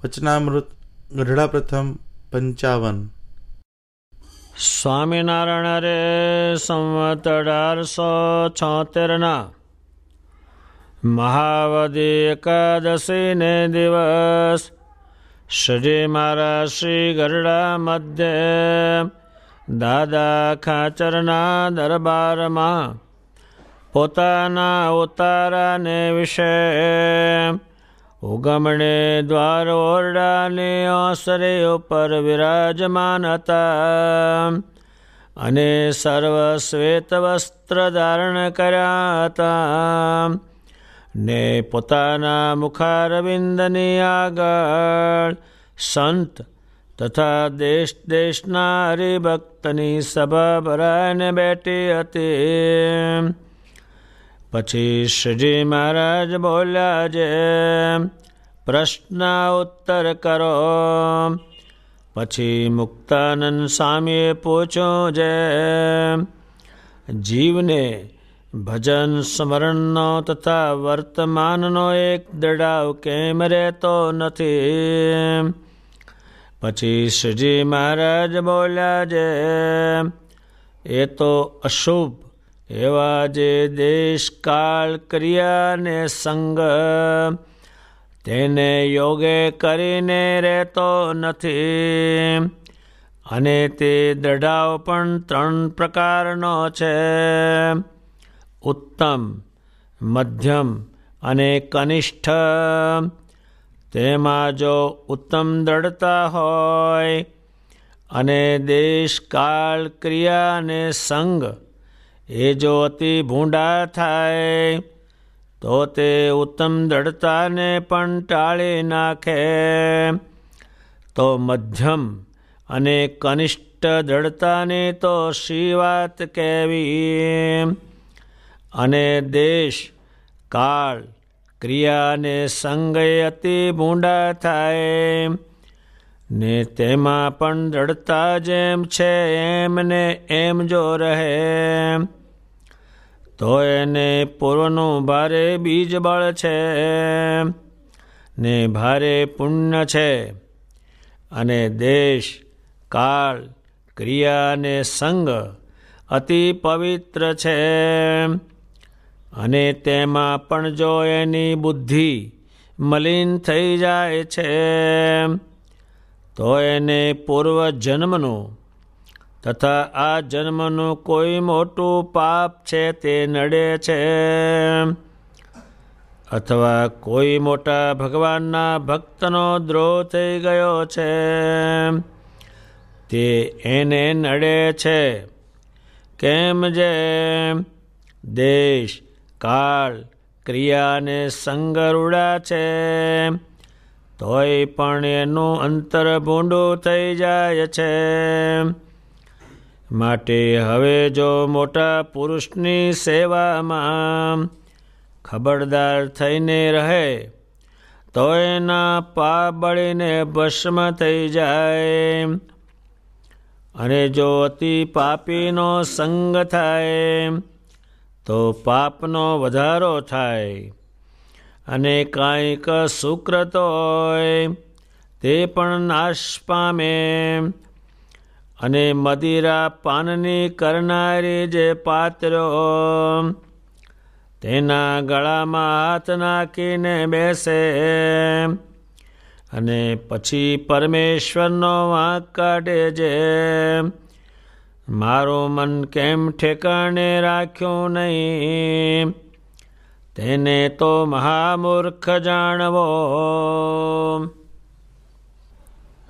વચનામૃત ગઢડા પ્રથમ 55. સ્વામિનારાયણ રે સંવત 1876 મહાવદી એકાદશી ને દિવસ શ્રી મહારાજ શ્રી ગઢડા મધ્ય દાદા ખાચરના દરબારમાં પોતાના ઉતારાને વિશે ઉગમણે દ્વાર ઓરડાની ઓસરી ઉપર વિરાજમાન હતા અને સર્વ શ્વેત વસ્ત્ર ધારણ કર્યા હતા ને પોતાના મુખારવિંદની આગળ સંત તથા દેશ દેશના હરિભક્તની સભા ભરાઈને બેઠી હતી. પછી શ્રીજી મહારાજ બોલ્યા, જે પ્રશ્ન ઉત્તર કરો. પછી મુક્તાનંદ સ્વામીએ પૂછ્યું, જે જીવને ભજન સ્મરણનો તથા વર્તમાનનો એક દડાવ કેમ રહેતો નથી? પછી શ્રીજી મહારાજ બોલ્યા, જે એ તો અશુભ એવા જે દેશ કાળ ક્રિયા ને સંગ તેને યોગે કરીને રહેતો નથી. અને તે દડાવ પણ 3 પ્રકારનો છે: ઉત્તમ, મધ્યમ અને કનિષ્ઠ. તેમાં જો ઉત્તમ દ્રઢતા હોય અને દેશ કાળ ક્રિયા અને સંગ એ જો અતિ ભૂંડા થાય તો તે ઉત્તમ દ્રઢતાને પણ ટાળી નાખે. તો મધ્યમ અને કનિષ્ઠ દ્રઢતાની તો શી વાત કહેવી? અને દેશ કાળ ક્રિયા અને સંગ અતિ ભૂંડા થાય ને તેમાં પણ દ્રઢતા જેમ છે એમ ને એમ જો રહે તો એને પૂર્વનું ભારે બીજ બળ છે ને ભારે પુણ્ય છે. અને દેશ કાળ ક્રિયા અને સંગ અતિ પવિત્ર છે. અને તેમાં પણ જો એની બુદ્ધિ મલિન થઈ જાય છે તો એને પૂર્વ જન્મનું તથા આ જન્મનું કોઈ મોટું પાપ છે તે નડે છે. અથવા કોઈ મોટા ભગવાનના ભક્તનો દ્રોહ થઈ ગયો છે તે એને નડે છે. કેમ? જે દેશ કાળ ક્રિયા ને સંગ રૂડા છે તોય પણ એનું અંતર ભૂંડું થઈ જાય છે. માટે હવે જો મોટા પુરુષની સેવામાં ખબરદાર થઈને રહે તો એના પાપ બળીને ભસ્મ થઈ જાય. અને જો અતિ પાપીનો સંગ થાય તો પાપનો વધારો થાય. અને કાંઈક સુકૃત હોય તે પણ નાશ પામે. અને મદિરા પાનની કરનારી જે પાત્રો તેના ગળામાં હાથ નાખીને બેસે અને પછી પરમેશ્વરનો વાંક કાઢે, જે મારું મન કેમ ઠેકાણે રાખ્યું નહીં, તેને તો મહામૂર્ખ જાણવો.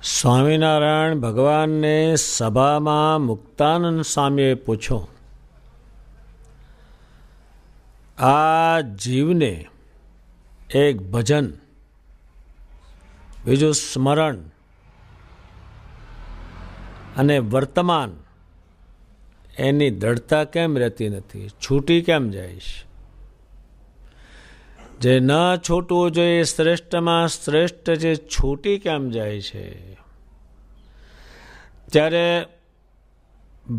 સ્વામિનારાયણ ભગવાનને સભામાં મુક્તાનંદ સ્વામીએ પૂછ્યું, આ જીવને એક ભજન, બીજું સ્મરણ અને વર્તમાન એની દ્રઢતા કેમ રહેતી નથી? છૂટી કેમ જાય છે? જે ન છૂટવું જોઈએ શ્રેષ્ઠમાં શ્રેષ્ઠ જે છૂટી કેમ જાય છે? ત્યારે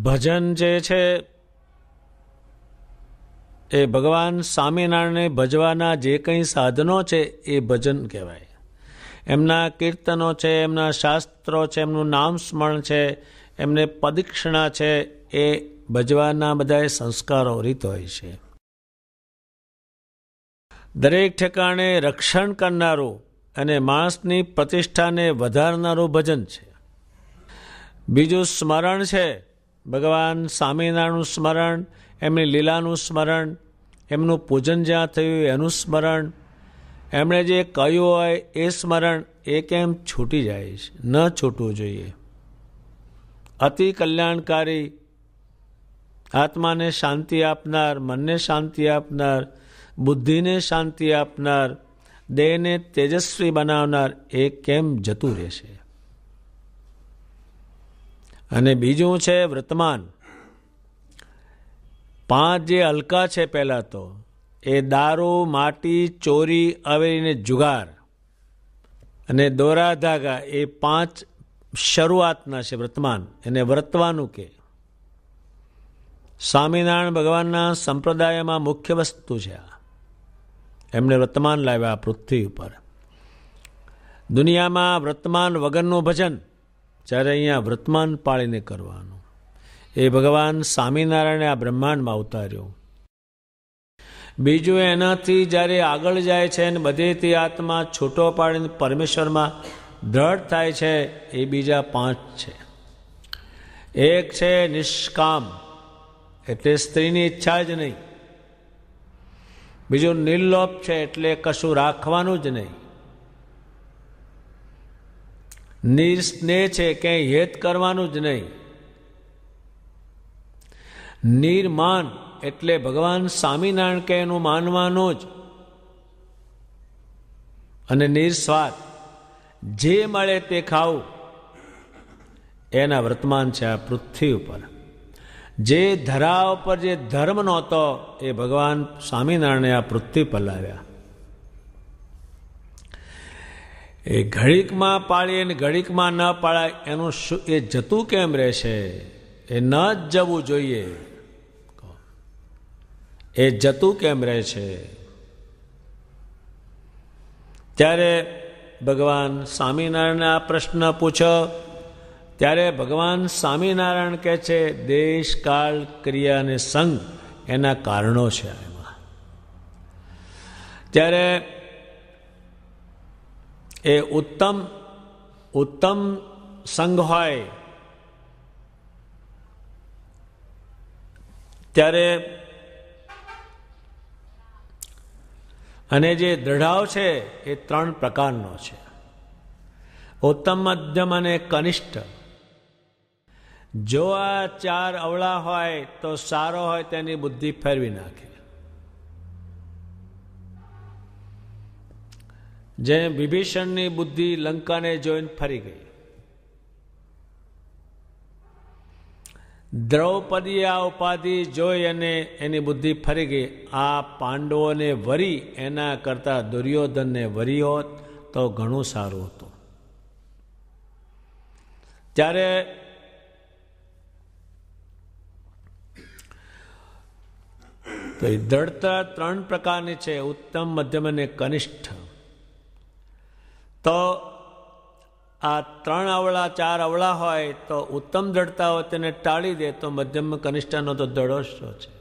ભજન જે છે એ ભગવાન સ્વામિનારાયણને ભજવાના જે કંઈ સાધનો છે એ ભજન કહેવાય. એમના કીર્તનો છે, એમના શાસ્ત્રો છે, એમનું નામ સ્મરણ છે, એમને પદક્ષિણા છે, એ ભજવાના બધા સંસ્કારો રીત હોય છે. દરેક ઠેકાણે રક્ષણ કરનારું અને માણસની પ્રતિષ્ઠાને વધારનારું ભજન છે. બીજું સ્મરણ છે, ભગવાન સ્વામિનારાયણનું સ્મરણ, એમની લીલાનું સ્મરણ, એમનું પૂજન જ્યાં થયું એનું સ્મરણ, એમણે જે કહ્યું હોય એ સ્મરણ. એ કેમ છૂટી જાય છે? ન છૂટવું જોઈએ. અતિ કલ્યાણકારી, આત્માને શાંતિ આપનાર, મનને શાંતિ આપનાર, બુદ્ધિને શાંતિ આપનાર, દેહને તેજસ્વી બનાવનાર એ કેમ જતું રહેશે? અને બીજું છે વર્તમાન. 5 જે હલકા છે, પહેલા તો એ દારૂ, માટી, ચોરી, અવેરીને જુગાર અને દોરા ધાગા, એ 5 શરૂઆતના છે વર્તમાન. એને વર્તવાનું કે સ્વામિનારાયણ ભગવાનના સંપ્રદાયમાં મુખ્ય વસ્તુ છે આ. એમણે વર્તમાન લાવ્યા પૃથ્વી ઉપર. દુનિયામાં વર્તમાન વગરનું ભજન, જ્યારે અહીંયા વર્તમાન પાળીને કરવાનું. એ ભગવાન સ્વામિનારાયણે આ બ્રહ્માંડમાં ઉતાર્યો. બીજું, એનાથી જ્યારે આગળ જાય છે અને બધેથી આત્મા છૂટો પાડીને પરમેશ્વરમાં દ્રઢ થાય છે, એ બીજા 5 છે. એક છે નિષ્કામ, એટલે સ્ત્રીની ઈચ્છા જ નહીં. બીજું નિર્લોભ છે, એટલે કશું રાખવાનું જ નહીં. નિર્સ્નેહ છે, ક્યાંય હેત કરવાનું જ નહીં. નિર્માન એટલે ભગવાન સ્વામિનારાયણ કે એનું માનવાનું જ. અને નિસ્વાર્થ, જે મળે તે ખાવું, એના વર્તમાન છે આ પૃથ્વી ઉપર. જે ધરા ઉપર જે ધર્મ નહોતો, એ ભગવાન સ્વામિનારાયણે આ પૃથ્વી પર લાવ્યા. એ ઘડીકમાં પાળીએ ને ઘડીકમાં ન પાળાય, એનું શું, એ જતું કેમ રહેશે? એ ન જ જવું જોઈએ. એ જતું કેમ રહે છે? ત્યારે ભગવાન સ્વામિનારાયણ આ પ્રશ્ન પૂછ્યો, ત્યારે ભગવાન સ્વામિનારાયણ કહે છે, દેશ, કાળ, ક્રિયા અને સંગ એના કારણો છે એમાં. ત્યારે એ ઉત્તમ સંગ હોય ત્યારે, અને જે દ્રઢાવ છે એ 3 પ્રકારનો છે. ઉત્તમ, મધ્યમ અને કનિષ્ઠ. જો આ 4 અવળા હોય તો સારો હોય તેની બુદ્ધિ ફેરવી નાખે. જે વિભીષણની બુદ્ધિ લંકાને જોઈને ફરી ગઈ. દ્રૌપદી આ ઉપાધિ જોઈ અને એની બુદ્ધિ ફરી ગઈ. આ પાંડવોને વરી એના કરતા દુર્યોધનને વરી હોત તો ઘણું સારું હતું. ત્યારે તો એ દ્રઢતા 3 પ્રકારની છે, ઉત્તમ, મધ્યમ અને કનિષ્ઠ. તો આ 3 અવળા 4 અવળા હોય તો ઉત્તમ દ્રઢતા હોય તેને ટાળી દે, તો મધ્યમ કનિષ્ઠનો તો દડોશો છે.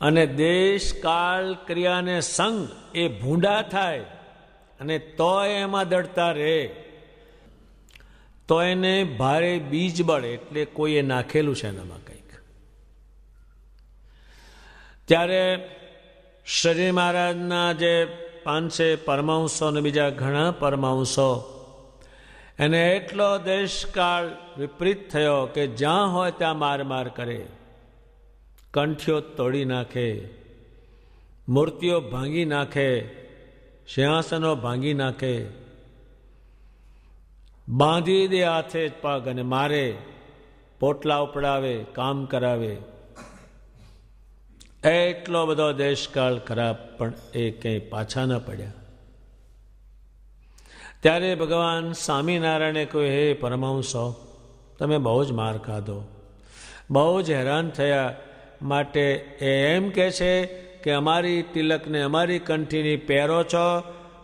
અને દેશ, કાળ, ક્રિયા અને સંગ એ ભૂંડા થાય અને તો એમાં દડતા રહે, તો એને ભારે બીજ બળે, એટલે કોઈએ નાખેલું છે એનામાં કંઈક. ત્યારે શ્રી મહારાજના જે 500 પરમહંસો અને બીજા ઘણા પરમહંસો, એને એટલો દેશકાળ વિપરીત થયો કે જ્યાં હોય ત્યાં માર કરે, કંઠીઓ તોડી નાખે, મૂર્તિઓ ભાંગી નાખે, સિંહાસનો ભાંગી નાખે, બાંધી દે હાથે પગ અને મારે, પોટલા ઉપડાવે, કામ કરાવે. એટલો બધો દેશકાળ ખરાબ, પણ એ કંઈ પાછા ન પડ્યા. ત્યારે ભગવાન સ્વામિનારાયણે કહ્યું, હે પરમહંસો, તમે બહુ જ માર ખાધો, બહુ જ હેરાન થયા, માટે એમ કહે છે કે અમારી તિલકને અમારી કંઠીની પહેરો છો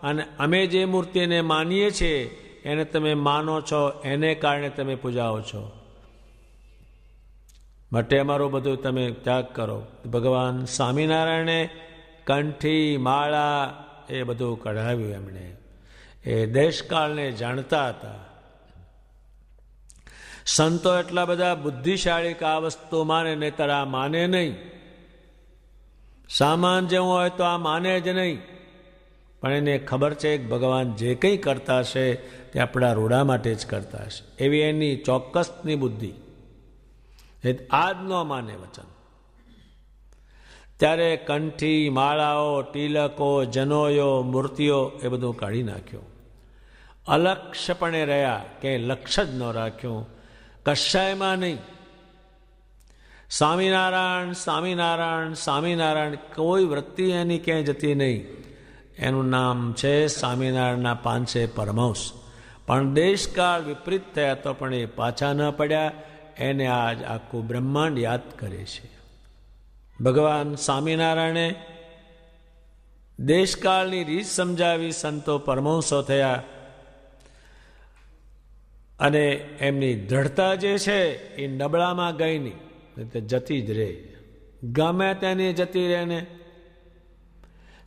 અને અમે જે મૂર્તિને માનીએ છીએ એને તમે માનો છો, એને કારણે તમે પૂજાઓ છો, માટે અમારું બધું તમે ત્યાગ કરો. ભગવાન સ્વામિનારાયણે કંઠી માળા એ બધું કઢાવ્યું. એમણે એ દેશકાળને જાણતા હતા. સંતો એટલા બધા બુદ્ધિશાળી કે આ વસ્તુ માને, નહીતર આ માને નહીં. સામાન જેવું હોય તો આ માને જ નહીં. પણ એને ખબર છે કે ભગવાન જે કંઈ કરતા હશે તે આપણા રૂડા માટે જ કરતા હશે, એવી એની ચોક્કસની બુદ્ધિ. આ જ ન માને વચન. ત્યારે કંઠી માળાઓ, તિલકો, જનોયો, મૂર્તિઓ એ બધું કાઢી નાખ્યું. અલક્ષ્યપણે રહ્યા, ક્યાંય લક્ષ્ય જ ન રાખ્યું, કશાયમાં નહીં. સ્વામિનારાયણ સ્વામિનારાયણ સ્વામિનારાયણ, કોઈ વૃત્તિ એની ક્યાંય જતી નહીં. એનું નામ છે સ્વામિનારાયણના 500 પરમહંસ. પણ દેશકાળ વિપરીત થયા તો પણ એ પાછા ન પડ્યા. એને આજ આખું બ્રહ્માંડ યાદ કરે છે. ભગવાન સ્વામિનારાયણે દેશકાળની રીત સમજાવી, સંતો પરમહંસો થયા. અને એમની દ્રઢતા જે છે એ નબળામાં ગઈ નહીં, જતી જ રહે. ગમે તેની જતી રહે ને.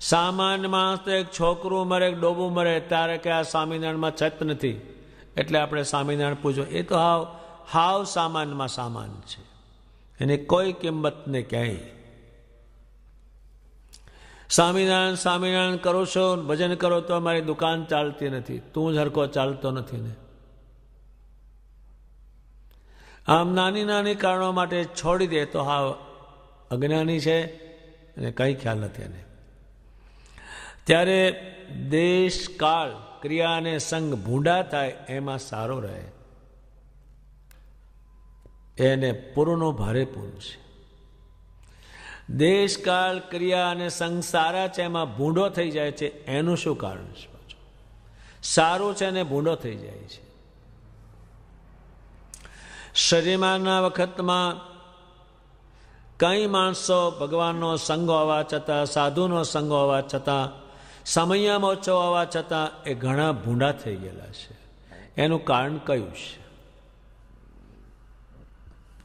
સામાન્ય માણસ તો એક છોકરું મરે, એક ડોબું મરે ત્યારે કે આ સ્વામિનારાયણમાં છત નથી એટલે આપણે સ્વામિનારાયણ પૂજો, એ તો હાવ સામાન્યમાં સામાન છે. એની કોઈ કિંમત નહીં ક્યાંય. સ્વામિનારાયણ સ્વામિનારાયણ કરો છો, ભજન કરો તો અમારી દુકાન ચાલતી નથી, તું જ હરખો ચાલતો નથી ને. આમ નાની નાની કારણો માટે છોડી દે તો હા અજ્ઞાની છે અને કંઈ ખ્યાલ નથી એને. ત્યારે દેશ કાળ ક્રિયા અને સંગ ભૂંડા થાય એમાં સારો રહે. એને પૂરનું ભારે પૂરું છે. દેશકાળ ક્રિયા અને સંગ સારા છે, એમાં ભૂંડો થઈ જાય છે. એનું શું કારણ છે? સારું છે ને ભૂંડો થઈ જાય છે. શરીરના વખતમાં કઈ માણસો ભગવાનનો સંગ હોવા છતાં, સાધુનો સંગ હોવા છતાં, સમયમાં ઓછો હોવા છતાં એ ઘણા ભૂંડા થઈ ગયેલા છે. એનું કારણ કયું છે?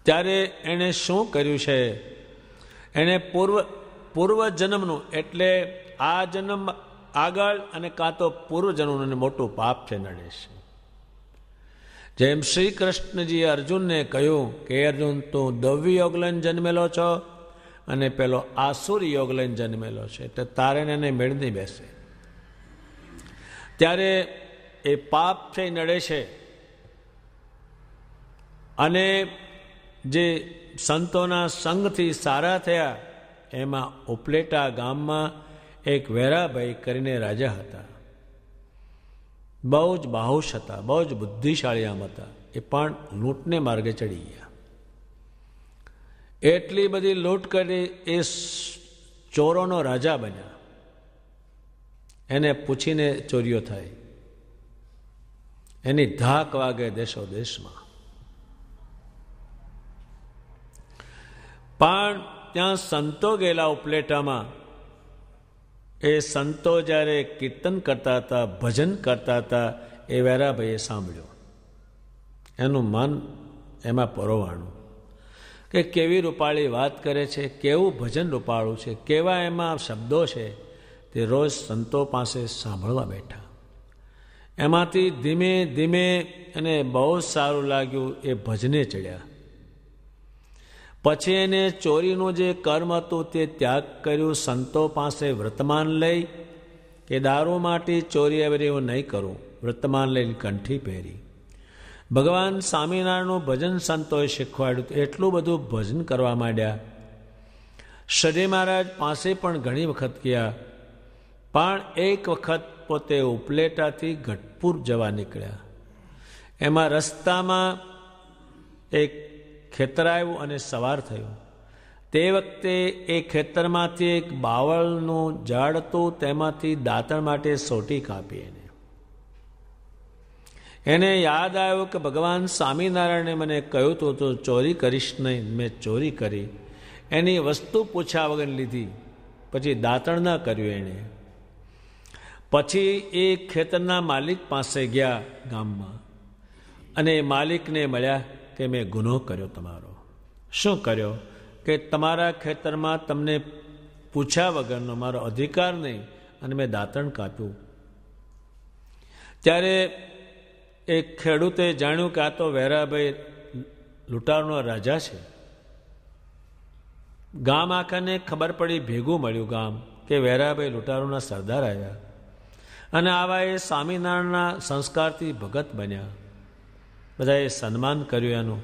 ત્યારે એણે શું કર્યું છે? એણે પૂર્વ જન્મનું, એટલે આ જન્મ આગળ અને કાં તો પૂર્વ જન્મનું મોટું પાપ છે, નડે છે. જેમ શ્રી કૃષ્ણજીએ અર્જુનને કહ્યું કે અર્જુન, તું દૈવી યોગ લઈને જન્મેલો છો અને પેલો આસુરી યોગ લઈને જન્મેલો છે, એટલે તારે એને મેળ નહીં બેસે. ત્યારે એ પાપ છે નડે છે. અને જે સંતોના સંગથી સારા થયા એમાં ઉપલેટા ગામમાં એક વેરાભાઈ કરીને રાજા હતા. બહુ જ બાહુશ હતા, બહુ જ બુદ્ધિશાળી આમ હતા. એ પણ લૂંટને માર્ગે ચડી ગયા. એટલી બધી લૂંટ કરી એ ચોરોનો રાજા બન્યા. એને પૂછીને ચોરીઓ થાય, એની ધાક વાગે દેશો દેશમાં. પણ ત્યાં સંતો ગયેલા ઉપલેટામાં. એ સંતો જ્યારે કીર્તન કરતા હતા, ભજન કરતા હતા, એ વેરાભાઈએ સાંભળ્યું. એનું મન એમાં પરોવાણું કે કેવી રૂપાળી વાત કરે છે, કેવું ભજન રૂપાળું છે, કેવા એમાં શબ્દો છે. તે રોજ સંતો પાસે સાંભળવા બેઠા. એમાંથી ધીમે ધીમે એને બહુ સારું લાગ્યું, એ ભજને ચડ્યા. પછી એને ચોરીનું જે કર્મ હતું તે ત્યાગ કર્યું. સંતો પાસે વર્તમાન લઈ કે દારૂ માટે ચોરી એવી હું નહીં કરું, વર્તમાન લઈને કંઠી પહેરી. ભગવાન સ્વામિનારાયણનું ભજન સંતોએ શીખવાડ્યું. એટલું બધું ભજન કરવા માંડ્યા. શ્રી મહારાજ પાસે પણ ઘણી વખત ગયા. પણ એક વખત પોતે ઉપલેટાથી ગઢપુર જવા નીકળ્યા. એમાં રસ્તામાં એક ખેતર આવ્યું અને સવાર થયું. તે વખતે એ ખેતરમાંથી એક બાવળનું ઝાડ હતું, તેમાંથી દાંતણ માટે સોટી કાપી. એને યાદ આવ્યું કે ભગવાન સ્વામિનારાયણે મને કહ્યું હતું તો ચોરી કરીશ નહીં, મેં ચોરી કરી. એની વસ્તુ પૂછ્યા વગર લીધી. પછી દાંતણ ના કર્યું એણે. પછી એ ખેતરના માલિક પાસે ગયા ગામમાં, અને એ માલિકને મળ્યા કે મેં ગુનો કર્યો તમારો. શું કર્યો? કે તમારા ખેતરમાં તમને પૂછ્યા વગરનો મારો અધિકાર નહીં, અને મેં દાંતણ કાપ્યું. ત્યારે એ ખેડૂતે જાણ્યું કે આ તો વેરાભાઈ લૂંટારનો રાજા છે. ગામ આખાને ખબર પડી, ભેગું મળ્યું ગામ, કે વેરાભાઈ લૂંટારોના સરદાર આવ્યા, અને આવા એ સ્વામિનારાયણના સંસ્કારથી ભગત બન્યા. બધાએ સન્માન કર્યું એનું,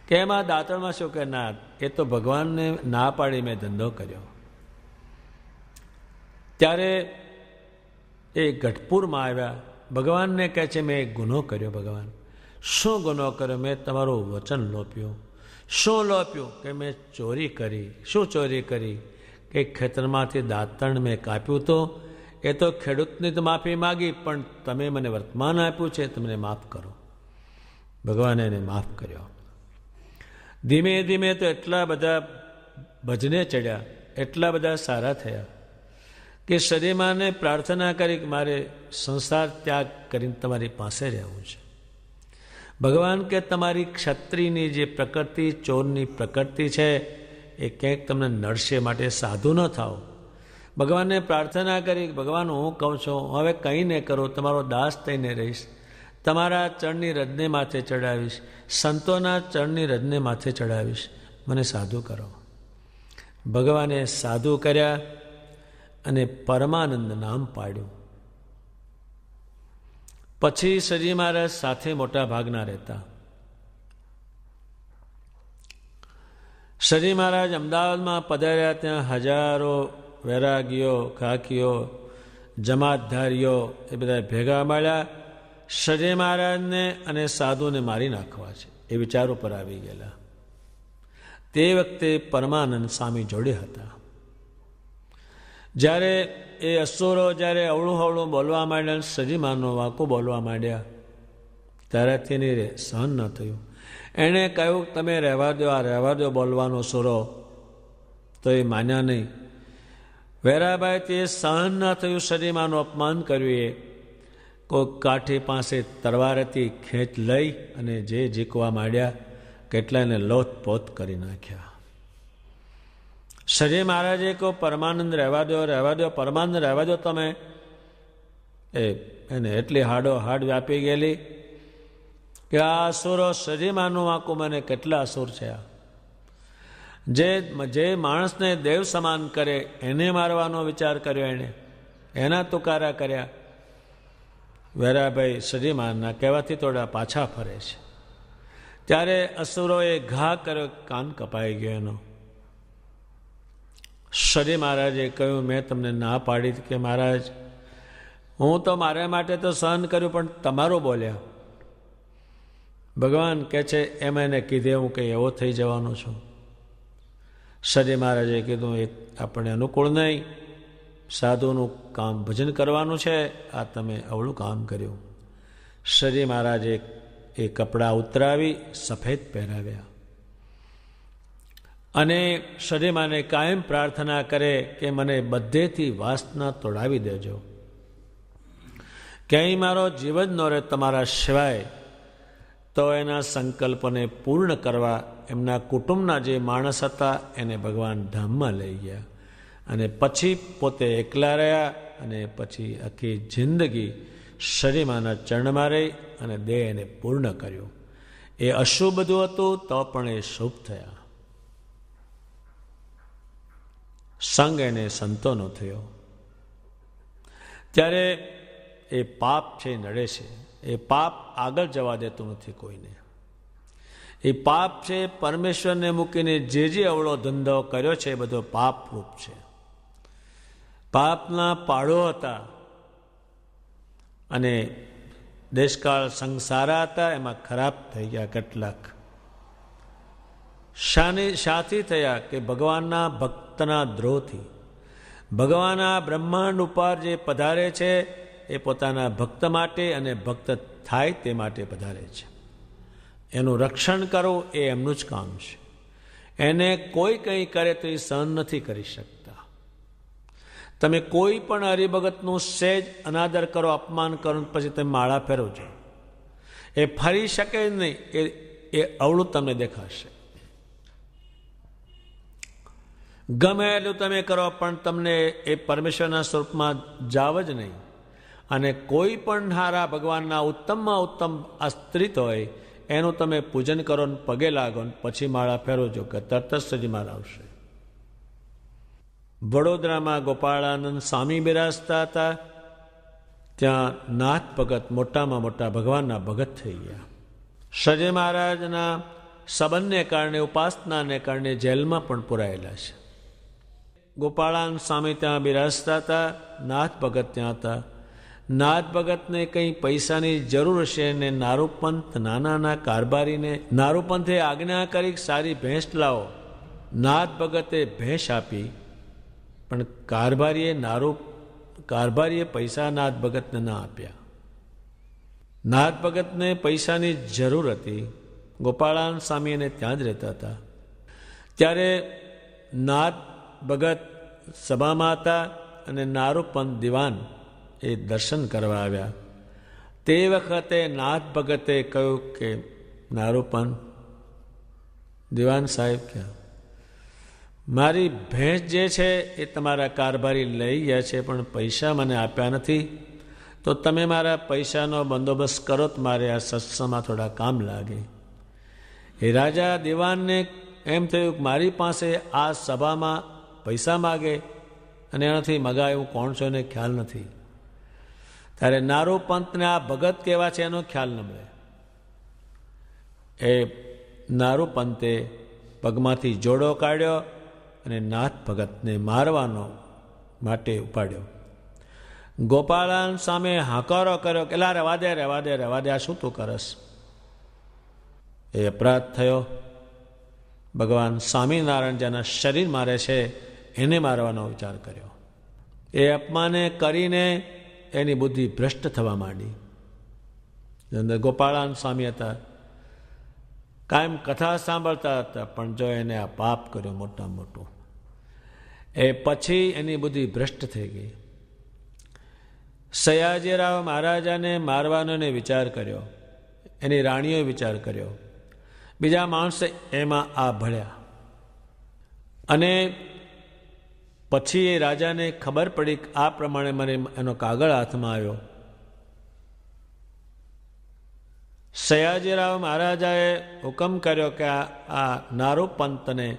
કે એમાં દાંતણમાં શું? કે ના, એ તો ભગવાનને ના પાડી મેં ધંધો કર્યો. ત્યારે એ ગઢપુરમાં આવ્યા, ભગવાનને કહે છે મેં એક ગુનો કર્યો. ભગવાન, શું ગુનો કર્યો? મેં તમારું વચન લોપ્યું. શું લોપ્યું? કે મેં ચોરી કરી. શું ચોરી કરી? કે ખેતરમાંથી દાંતણ મેં કાપ્યું. તો એ તો ખેડૂતની તો માફી માગી, પણ તમે મને વર્તમાન આપ્યું છે, તમને માફ કરો. ભગવાને એને માફ કર્યો. ધીમે ધીમે તો એટલા બધા ભજને ચડ્યા, એટલા બધા સારા થયા કે શરીમાને પ્રાર્થના કરી કે મારે સંસાર ત્યાગ કરીને તમારી પાસે રહેવું છે. ભગવાન કે તમારી ક્ષત્રિયની જે પ્રકૃતિ, ચોરની પ્રકૃતિ છે, એ ક્યાંક તમને નડશે, માટે સાધુ ન થાઓ. ભગવાનને પ્રાર્થના કરી, ભગવાન હું કહું છું હવે કંઈ નહીં કરું, તમારો દાસ થઈને રહીશ, તમારા ચરણની રજને માથે ચડાવીશ, સંતોના ચરણની રજને માથે ચડાવીશ, મને સાધુ કરો. ભગવાને સાધુ કર્યા અને પરમાનંદ નામ પાડ્યું. પછી શ્રીજી મહારાજ સાથે મોટા ભાગના રહેતા. શ્રીજી મહારાજ અમદાવાદમાં પધાર્યા, ત્યાં હજારો વૈરાગીઓ, ખાકીઓ, જમાતધારીઓ એ બધા ભેગા મળ્યા. શ્રીજી મહારાજને અને સાધુને મારી નાખવા છે એ વિચાર ઉપર આવી ગયેલા. તે વખતે પરમાનંદ સ્વામી જોડે હતા. જ્યારે એ અસુરો જ્યારે અવળું હવળું બોલવા માંડ્યા, શ્રીજીમાનો વાંકો બોલવા માંડ્યા, ત્યારેથી એને સહન ન થયું. એણે કહ્યું તમે રહેવા દો, આ રહેવા દો બોલવાનો અસુરો. તો એ માન્યા નહીં. વેરાભાઈ તે સહન ન થયું, શ્રીજીમાનું અપમાન કર્યું. એ કોઈ કાઠી પાસે તરવાર હતી, ખેંચ લઈ અને જે ઝીકવા માંડ્યા, કેટલાને લોથપોથ કરી નાખ્યા. શ્રીજી મહારાજે કહો પરમાનંદ રહેવા દો, રહેવા દો, પરમાનંદ રહેવા દો તમે. એને એટલી હાડો હાડ વ્યાપી ગયેલી કે આ અસુરો શ્રીજીમાનું વાંકું મને કેટલા અસુર છે. જે માણસને દેવ સમાન કરે એને મારવાનો વિચાર કર્યો, એણે એના તુકારા કર્યા. વેરાભાઈ શ્રીજીમાના કહેવાથી થોડા પાછા ફરે છે. ત્યારે અસુરોએ ઘા કર્યો, કાન કપાઈ ગયો એનો. શ્રીજી મહારાજે કહ્યું મેં તમને ના પાડી કે મહારાજ હું તો મારા માટે તો સહન કર્યું, પણ તમારું બોલ્યા. ભગવાન કહે છે એમ એને કીધે હું કંઈ એવો થઈ જવાનો છું. શ્રીજી મહારાજે કીધું એ આપણને અનુકૂળ નહીં, સાધુનું કામ ભજન કરવાનું છે, આ તમે અવળું કામ કર્યું. શ્રીજી મહારાજે એ કપડાં ઉતરાવી સફેદ પહેરાવ્યા અને શ્રીજીમાને કાયમ પ્રાર્થના કરે કે મને બધેથી વાસના તોડાવી દેજો, ક્યાંય મારો જીવ જ ન રહે તમારા સિવાય. તો એના સંકલ્પને પૂર્ણ કરવા એમના કુટુંબના જે માણસ હતા એને ભગવાન ધામમાં લઈ ગયા, અને પછી પોતે એકલા રહ્યા, અને પછી આખી જિંદગી શ્રીજીમાના ચરણમાં રહી અને દેહ એને પૂર્ણ કર્યું. એ અશુભ બધું હતું તો પણ એ શુભ થયા. સંગ એને સંતોનો થયો. ત્યારે એ પાપ છે નડે છે. એ પાપ આગળ જવા દેતું નથી કોઈને. એ પાપ છે પરમેશ્વરને મૂકીને જે અવળો ધંધો કર્યો છે એ બધો પાપરૂપ છે. પાપના પાડો હતા અને દેશકાળ સંસારા હતા, એમાં ખરાબ થઈ ગયા કેટલાક. શાથી થયા? કે ભગવાનના ભક્તના દ્રોહથી. ભગવાન આ બ્રહ્માંડ ઉપર જે પધારે છે એ પોતાના ભક્ત માટે અને ભક્ત થાય તે માટે પધારે છે. એનું રક્ષણ કરવું એ એમનું જ કામ છે. એને કોઈ કંઈ કરે તો એ સહન નથી કરી શકતા. તમે કોઈ પણ હરિભગતનું સહેજ અનાદર કરો, અપમાન કરો, પછી તમે માળા ફેરવજો, એ ફરી શકે જ નહીં, એ અવળું તમને દેખાશે. ગમે એટલું તમે કરો પણ તમને એ પરમેશ્વરના સ્વરૂપમાં જાવ જ નહીં. અને કોઈ પણ હારા ભગવાનના ઉત્તમમાં ઉત્તમ આશ્રિત હોય એનું તમે પૂજન કરો ને પગે લાગો ને પછી માળા ફેરવજો કે તરત જ સજી માળા આવશે. વડોદરામાં ગોપાળાનંદ સ્વામી બિરાજતા હતા. ત્યાં નાથ ભગત મોટામાં મોટા ભગવાનના ભગત થઈ ગયા. સજી મહારાજના સંબંધને કારણે, ઉપાસનાને કારણે જેલમાં પણ પુરાયેલા છે. ગોપાળાનંદ સ્વામી ત્યાં બિરાજતા હતા, નાથ ભગત ત્યાં હતા. નાથ ભગતને કંઈ પૈસાની જરૂર હશે ને નારૂપંથ નાના કારભારીને નારૂપંથે આજ્ઞા કરી સારી ભેંસ લાવો. નાથ ભગતે ભેંસ આપી, પણ કારભારીએ પૈસા નાથ ભગતને ના આપ્યા. નાથ ભગતને પૈસાની જરૂર હતી. ગોપાળાનંદ સ્વામી એને ત્યાં જ રહેતા હતા. ત્યારે નાથ ભગત સભામાં હતા અને નારૂપંથ દિવાન એ દર્શન કરવા આવ્યા. તે વખતે નાથ ભગતે કહ્યું કે નારૂપંથ દિવાન સાહેબ, ક્યાં મારી ભેંસ જે છે એ તમારા કારભારી લઈ ગયા છે, પણ પૈસા મને આપ્યા નથી. તો તમે મારા પૈસાનો બંદોબસ્ત કરો તો મારે આ સત્સંગમાં થોડા કામ લાગે. એ રાજા દિવાનને એમ થયું કે મારી પાસે આ સભામાં પૈસા માગે અને એનાથી મગાય હું કોણ છું એને ખ્યાલ નથી. ત્યારે નારૂપંથને આ ભગત કેવા છે એનો ખ્યાલ ન મળે. એ નારૂપંથે પગમાંથી જોડો કાઢ્યો અને નાથ ભગતને મારવાનો માટે ઉપાડ્યો. ગોપાળાનંદ સામે હાકારો કર્યો કે લા રહેવા દે, આ શું તું કરસ? એ અપરાધ થયો. ભગવાન સ્વામિનારાયણ જેના શરીર મારે છે એને મારવાનો વિચાર કર્યો. એ અપમાને કરીને એની બુદ્ધિ ભ્રષ્ટ થવા માંડી. અંદર ગોપાળાનંદ સ્વામી હતા, કાયમ કથા સાંભળતા હતા, પણ જો એને આ પાપ કર્યો મોટા મોટું. એ પછી એની બુદ્ધિ ભ્રષ્ટ થઈ ગઈ. સયાજીરાવ મહારાજાને મારવાનો એને વિચાર કર્યો, એની રાણીઓએ વિચાર કર્યો, બીજા માણસે એમાં આ ભળ્યા. અને પછી એ રાજાને ખબર પડી કે આ પ્રમાણે મને એનો કાગળ હાથમાં આવ્યો. સયાજીરાવ મહારાજાએ હુકમ કર્યો કે આ નારૂપંથને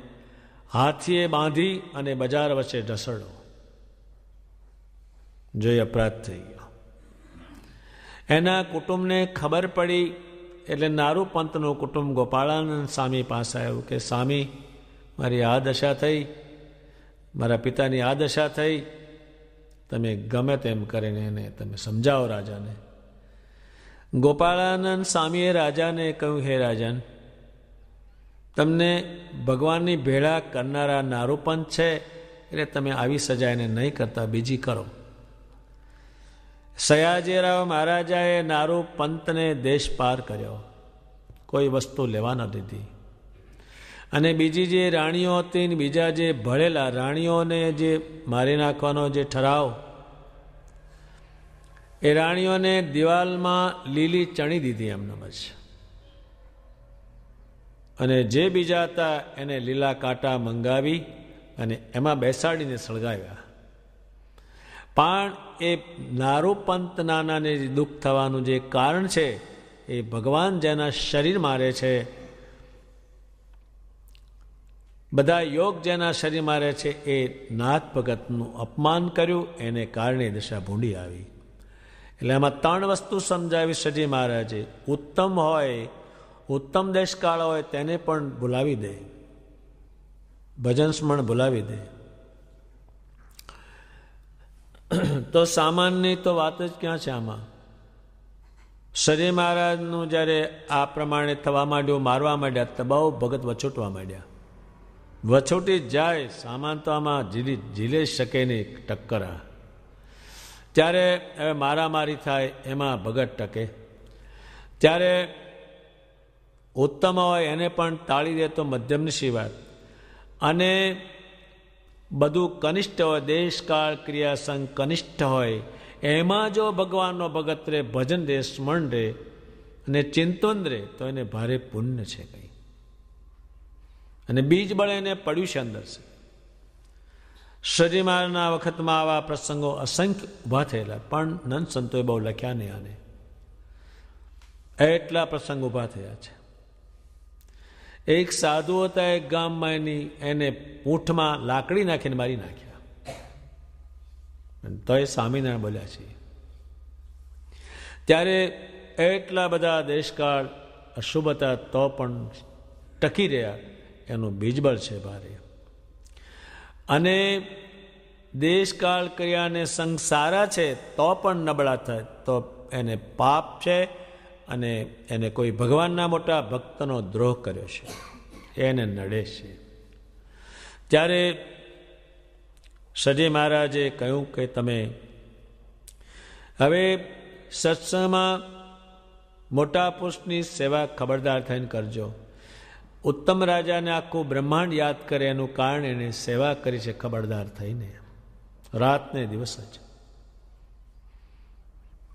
હાથીએ બાંધી અને બજાર વચ્ચે ઢસડો. જો અપરાધ થઈ ગયો. એના કુટુંબને ખબર પડી એટલે નારૂપંથનું કુટુંબ ગોપાળાનંદ સ્વામી પાસે આવ્યું કે સ્વામી, મારી આ દશા થઈ, મારા પિતાની આ દશા થઈ, તમે ગમે તેમ કરીને એને તમે સમજાવો રાજાને. ગોપાળાનંદ સ્વામીએ રાજાને કહ્યું, હે રાજન, તમને ભગવાનની ભેળા કરનારા નારૂપંથ છે, એટલે તમે આવી સજા એને નહીં કરતા, બીજી કરો. સયાજીરાવ મહારાજાએ નારૂપંથને દેશ પાર કર્યો, કોઈ વસ્તુ લેવા ન દીધી. અને બીજી જે રાણીઓ હતી ને બીજા જે ભળેલા રાણીઓને જે મારી નાખવાનો જે ઠરાવ, એ રાણીઓને દિવાલમાં લીલી ચણી દીધી એમને જ. અને જે બીજા હતા એને લીલા કાંટા મંગાવી અને એમાં બેસાડીને સળગાવ્યા. પણ એ નારૂપંથ નાનાને દુઃખ થવાનું જે કારણ છે એ ભગવાન જેના શરીર મારે છે, બધા યોગ જેના શરીર મારે છે, એ નાથ ભગતનું અપમાન કર્યું, એને કારણે દશા ભૂંડી આવી. એટલે આમાં ત્રણ વસ્તુ સમજાવી સજી મહારાજે. ઉત્તમ હોય, ઉત્તમ દેશકાળ હોય તેને પણ ભૂલાવી દે, ભજન સ્મરણ ભૂલાવી દે. તો સામાનની તો વાત જ ક્યાં છે આમાં. સજી મહારાજનું જ્યારે આ પ્રમાણે થવા માંડ્યું, મારવા માંડ્યા, તો બહુ ભગત વછોટવા માંડ્યા. વછોટી જાય, સામાન તો આમાં ઝીલી શકે નહીં ટક્કરા. ત્યારે હવે મારામારી થાય, એમાં ભગત ટકે. ત્યારે ઉત્તમ હોય એને પણ તાળી દે તો મધ્યમની સી વાત. અને બધું કનિષ્ઠ હોય, દેશકાળ ક્રિયા સંગ કનિષ્ઠ હોય, એમાં જો ભગવાનનો ભગત રે, ભજન રે, સ્મરણ રે અને ચિંતન રે તો એને ભારે પુણ્ય છે કંઈ. અને બીજ બળે એને પડ્યું છે અંદર છે. શ્રીજી મહારાજના વખતમાં આવા પ્રસંગો અસંખ્ય ઊભા થયેલા, પણ નંદ સંતોએ બહુ લખ્યા નહીં આને. એટલા પ્રસંગ ઊભા થયા છે. એક સાધુ હતા એક ગામમાં, એને પૂંઠમાં લાકડી નાખીને મારી નાખ્યા, તો એ સ્વામિનારાયણ બોલ્યા છે. ત્યારે એટલા બધા દેશકાળ અશુભ હતા તો પણ ટકી રહ્યા, એનું બીજબળ છે ભારે. અને દેશકાળ ક્રિયાને સંગ સારા છે તો પણ નબળા થાય તો એને પાપ છે, અને એને કોઈ ભગવાનના મોટા ભક્તનો દ્રોહ કર્યો છે, એને નડે છે. ત્યારે શ્રીજી મહારાજે કહ્યું કે તમે હવે સત્સંગમાં મોટા પુરુષની સેવા ખબરદાર થઈને કરજો. ઉત્તમ રાજાને આખું બ્રહ્માંડ યાદ કરે એનું કારણ એને સેવા કરી છે ખબરદાર થઈને, રાતને દિવસ જ.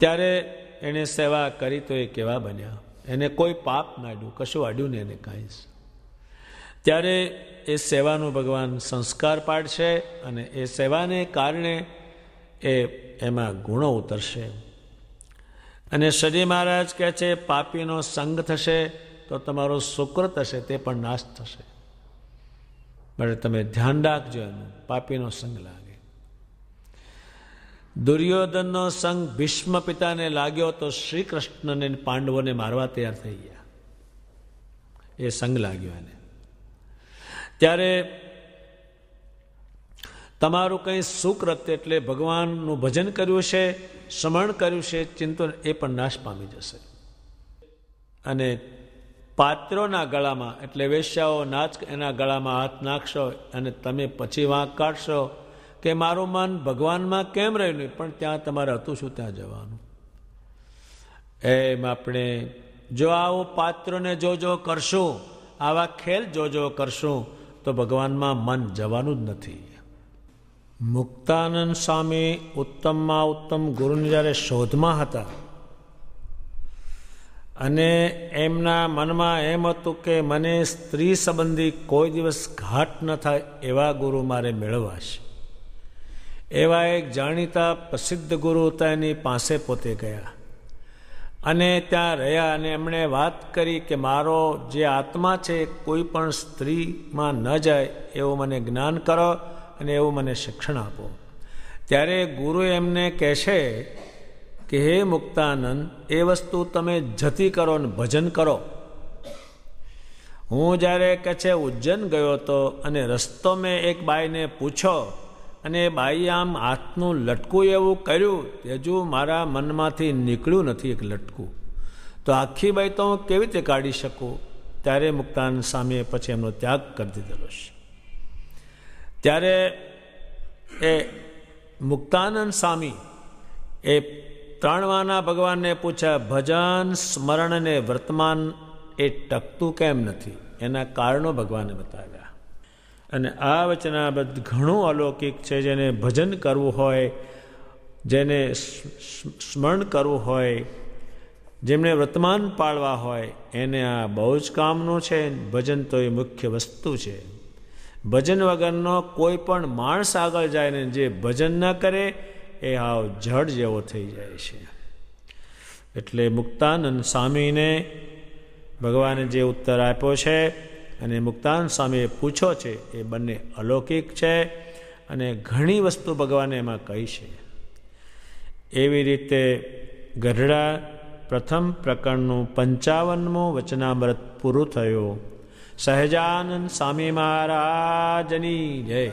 ત્યારે એને સેવા કરી તો એ કેવા બન્યા, એને કોઈ પાપ ના અડ્યું, કશું અડ્યું ને એને કાંઈ. ત્યારે એ સેવાનું ભગવાન સંસ્કાર પાડશે, અને એ સેવાને કારણે એમાં ગુણો ઉતરશે. અને શ્રીજી મહારાજ કહે છે પાપીનો સંગ થશે તો તમારો સુકૃત હશે તે પણ નાશ થશે. બરાબર, તમે ધ્યાન રાખજો એનું, પાપીનો સંગ લાગે. દુર્યોધનનો સંગ ભીષ્મ પિતાને લાગ્યો તો શ્રી કૃષ્ણને પાંડવોને મારવા તૈયાર થઈ ગયા, એ સંગ લાગ્યો એને. ત્યારે તમારું કંઈ સુકૃત્ય એટલે ભગવાનનું ભજન કર્યું છે, સ્મરણ કર્યું છે, ચિંતન, એ પણ નાશ પામી જશે. અને પાત્રોના ગળામાં એટલે વેશ્યાઓ નાચ એના ગળામાં હાથ નાખશો અને તમે પછી વાંક કાઢશો કે મારું મન ભગવાનમાં કેમ રહ્યું નહીં, પણ ત્યાં તમારે હતું શું ત્યાં જવાનું. એમ આપણે જો આવું પાત્રોને જો કરશું, આવા ખેલ જો કરશું તો ભગવાનમાં મન જવાનું જ નથી. મુક્તાનંદ સ્વામી ઉત્તમમાં ઉત્તમ ગુરુની જ્યારે શોધમાં હતા અને એમના મનમાં એમ હતું કે મને સ્ત્રી સંબંધી કોઈ દિવસ ઘાટ ન થાય એવા ગુરુ મારે મેળવવા છે. એવા એક જાણીતા પ્રસિદ્ધ ગુરુ હતા, એની પાસે પોતે ગયા અને ત્યાં રહ્યા, અને એમણે વાત કરી કે મારો જે આત્મા છે કોઈ પણ સ્ત્રીમાં ન જાય એવું મને જ્ઞાન કરો અને એવું મને શિક્ષણ આપો. ત્યારે ગુરુ એમને કહે છે કે હે મુક્તાનંદ, એ વસ્તુ તમે જતી કરો ને ભજન કરો. હું જ્યારે કહે છે ઉજ્જૈન ગયો હતો અને રસ્તો મેં એક બાઈને પૂછો અને એ બાઈએ આમ હાથનું લટકું એવું કર્યું તે હજુ મારા મનમાંથી નીકળ્યું નથી એક લટકું, તો આખી બાઈ તો હું કેવી રીતે કાઢી શકું. ત્યારે મુક્તાનંદ સ્વામીએ પછી એમનો ત્યાગ કરી દીધેલો છે. ત્યારે એ મુક્તાનંદ સ્વામી એ ત્રણવાના ભગવાનને પૂછ્યા ભજન સ્મરણ અને વર્તમાન એ ટકતું કેમ નથી, એના કારણો ભગવાને બતાવ્યા. અને આ વચનાબદ્ધ ઘણું અલૌકિક છે. જેને ભજન કરવું હોય, જેને સ્મરણ કરવું હોય, જેમને વર્તમાન પાળવા હોય એને આ બહુ જ કામનું છે. ભજન તો એ મુખ્ય વસ્તુ છે. ભજન વગરનો કોઈ પણ માણસ આગળ જાય ને જે ભજન ન કરે એ હાવ જડ જેવો થઈ જાય છે. એટલે મુક્તાનંદ સ્વામીને ભગવાને જે ઉત્તર આપ્યો છે અને મુક્તાનંદ સ્વામીએ પૂછો છે એ બંને અલૌકિક છે અને ઘણી વસ્તુ ભગવાને એમાં કહી છે. એવી રીતે ગઢડા પ્રથમ પ્રકરણનું 55મું વચનામૃત પૂરું થયું. સહજાનંદ સ્વામી મહારાજની જય.